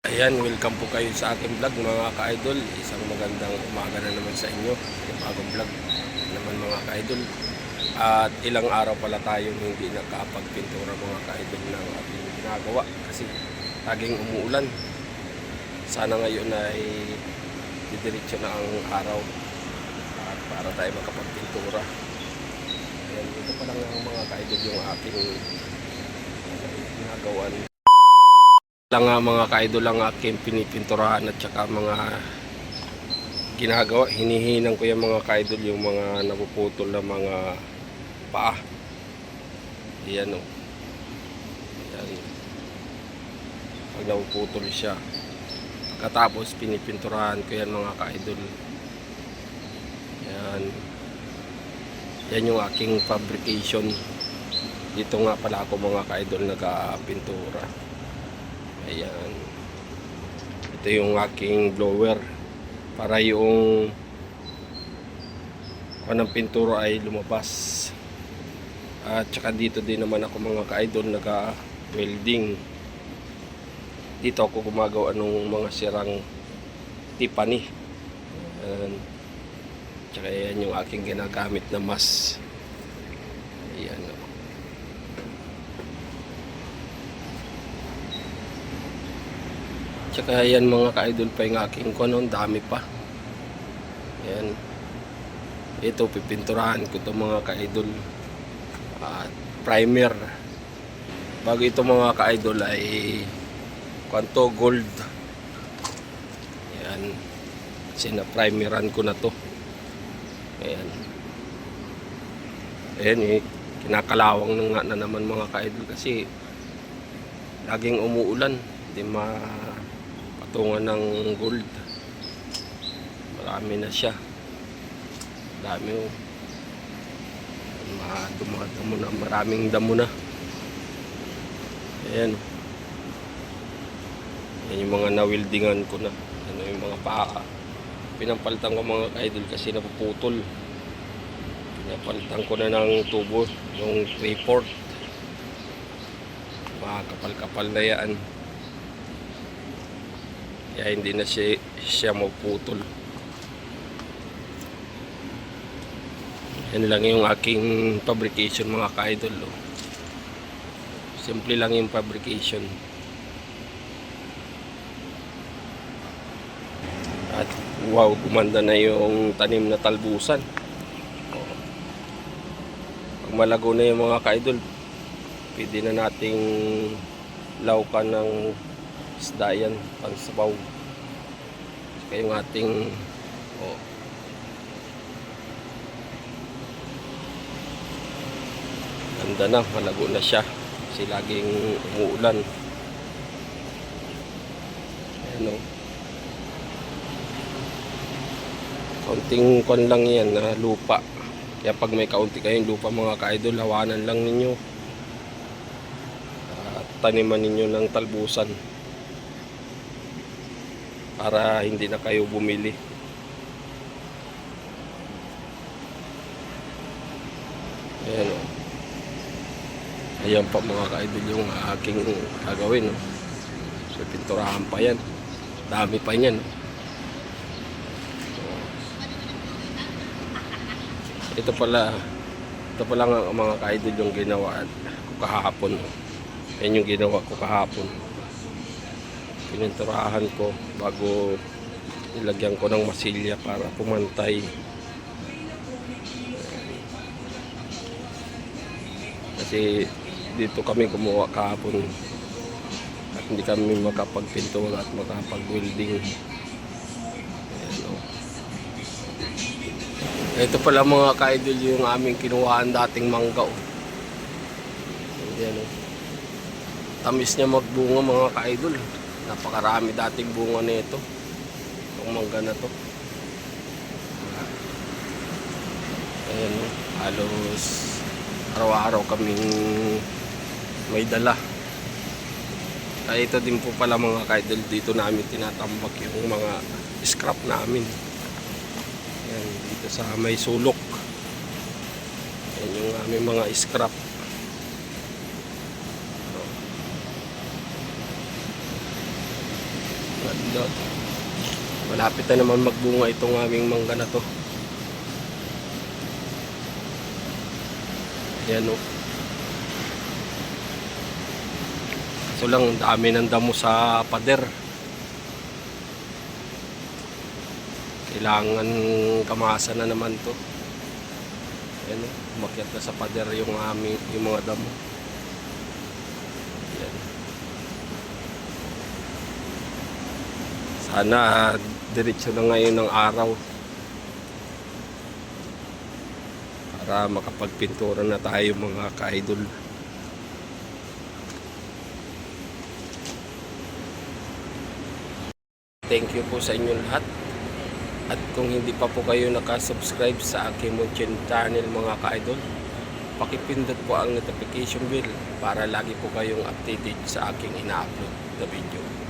Ayan, welcome po kayo sa aking vlog mga ka-idol. Isang magandang umaga na naman sa inyo. Bagong vlog naman mga ka-idol. At ilang araw pala tayong hindi nakapagpintura mga ka-idol ng ating ginagawa. Kasi laging umuulan. Sana ngayon ay didiretso na ang araw at para tayo makapagpintura. Ayan, ito pa lang ang mga ka-idol yung aking ginagawa. Lang nga mga ka-idol ang aking pinipinturahan at saka mga ginagawa. Hinihinang ko yung mga ka-idol yung mga napuputol na mga paa. Ayan o. Ayan. Pag napuputol siya. Pagkatapos pinipinturahan ko yan mga ka-idol. Ayan. Yan yung aking fabrication. Dito nga pala ako mga ka-idol nagpintura. Ayan. Ito yung aking blower para yung kanang pintura ay lumabas. At saka dito din naman ako mga ka-idol nag-welding. Dito ako gumagawa ng mga sirang Tiffany. Ayan. Tsaka yan yung aking ginagamit na mas. Ayan. Tsaka yan mga ka-idol pa yung aking kuno, dami pa. Yan. Ito pipinturahan ko to mga ka-idol. Primer. Bago ito mga ka-idol ay kwanto gold. Yan. Sina-primeran ko na to. Ayan. Ayan eh. Kinakalawang na nga na naman mga ka-idol kasi laging umuulan. Hindi patungan ng gold. Marami na siya. Dami o. Dumadamo na. Maraming damo na. Ayan. Yan yung mga nawildingan ko na. Ano yung mga paa. Pinampalitan ko mga ka-idol kasi napuputol. Pinapalitan ko na ng tubo. Yung 3/4. Mga kapal-kapal na yan. Kaya hindi na siya maputol. Yan lang yung aking fabrication mga ka-idol. Simple lang yung fabrication. At wow, gumanda na yung tanim na talbusan. Pag malago na yung mga ka-idol, pwede na nating laukan ng isda yan, pansabaw. Kaya yung ating ganda na, malago na siya kasi laging umuulan. Ayan o. Kaunting kon lang yan na lupa. Kaya pag may kaunti kayong lupa mga ka-idol, hawanan lang ninyo at taniman ninyo ng talbusan para hindi na kayo bumili. Ayan o. Ayan pa mga ka-idol yung aking gagawin. So pinturahan pa yan. Dami pa yan. Ito pala nga mga ka-idol yung ginawa ko kahapon. Yan yung ginawa ko kahapon. Pininturahan ko bago nilagyan ko ng masilya para pumantay. Kasi dito kami gumawa kahapon at hindi kami makapagpintura at makapag-welding. Ito pala mga ka-idol yung aming kinuhaan dating mangga. Ayan o. Tamis niya magbunga mga ka-idol. Napakarami dating bunga nito. Itong mangga na to. Ayan o. Halos araw-araw kaming may dala. Kaya ito din po pala mga ka-idol, dito namin tinatambak yung mga scrap namin. Ayan, dito sa may sulok. Ayan yung aming mga scrap. Ganda. Malapit na naman magbunga itong aming mangga na to. Ayan o. So lang, dami ng damo sa pader. Kailangan kamasan na naman to. Ayan o, umakyat na sa pader yung mga damo. Ayan. Sana diretso na ngayon ng araw para makapagpintura na tayo mga ka-idol. Thank you po sa inyo lahat. At kung hindi pa po kayo nakasubscribe sa aking channel mga ka-idol, pakipindot po ang notification bell para lagi po kayong updated sa aking ina-upload na video.